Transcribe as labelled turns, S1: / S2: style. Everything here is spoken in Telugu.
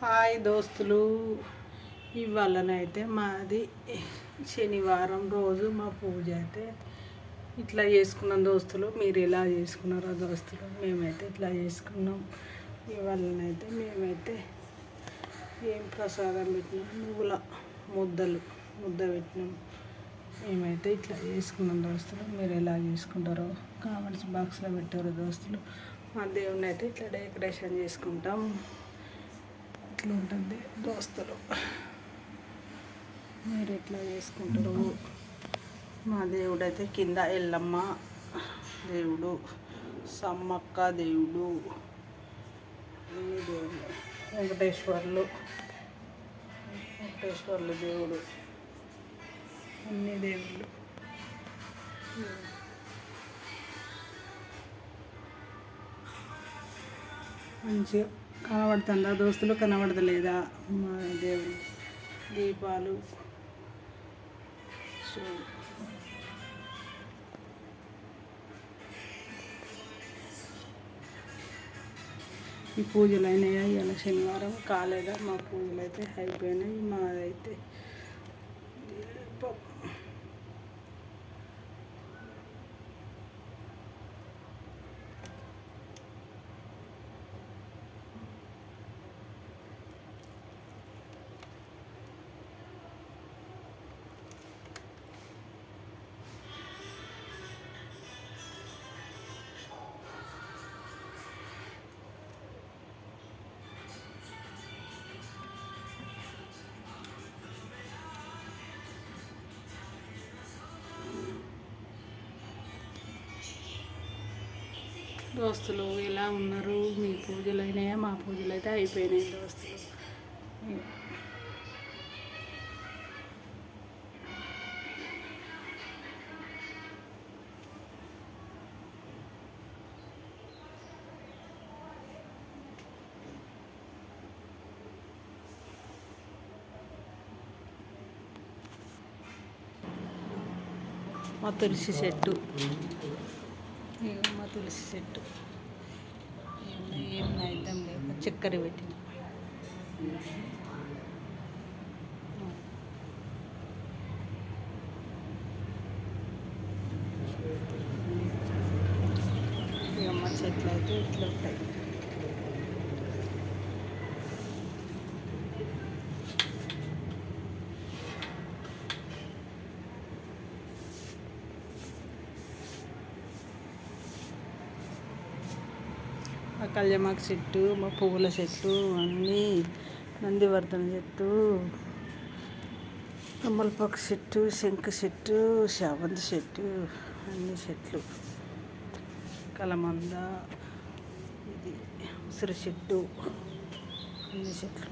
S1: హాయ్ దోస్తులు, ఇవాళనైతే మాది శనివారం రోజు మా పూజ అయితే ఇట్లా చేసుకున్నాం దోస్తులు. మీరు ఎలా చేసుకున్నారో దోస్తులు, మేమైతే ఇట్లా చేసుకున్నాం. ఇవాళనైతే మేమైతే ఏం ప్రసాదం పెట్టినాం, నువ్వుల ముద్ద పెట్టినాం. మేమైతే ఇట్లా చేసుకున్నాం దోస్తులు. మీరు ఎలా చేసుకుంటారో కామెంట్స్ బాక్స్లో పెట్టారు దోస్తులు. మా దేవుని అయితే ఇట్లా డెకరేషన్ చేసుకుంటాం. ఇట్లా ఉంటుంది దోస్తులు. మీరు ఎట్లా చేసుకుంటారు? మా దేవుడు అయితే కింద ఎల్లమ్మ దేవుడు, సమ్మక్క దేవుడు, అన్ని దేవుడు, వెంకటేశ్వర్లు దేవుడు, అన్ని దేవుళ్ళు. మంచిగా కనబడుతుందా దోస్తులు? కనబడతలేదా? మా దేవుడు దీపాలు ఈ పూజలు అయినాయా? ఇవాళ శనివారం కాలేదా? మా పూజలు అయితే అయిపోయినాయి. మాదైతే దోస్తులు ఎలా ఉన్నారు? మీ పూజలు అయినాయా? మా పూజలు అయితే అయిపోయినాయి దోస్తులు. మా తులసి చెట్టు, మా తులసి చెట్టు ఏం నైద్యం లేక చక్కెర పెట్టిన. ఇక మా చెట్లు అయితే ఇట్లా ఉంటాయి. మా కళ్యామాకు చెట్టు, మా పువ్వుల చెట్లు, అన్నీ నందివర్ధన చెట్టు, తమలపాకు చెట్టు, శంకు చెట్టు, శామంతి చెట్టు, అన్ని చెట్లు, కలమంద, ఇది ఉసిరి చెట్టు, అన్ని చెట్లు.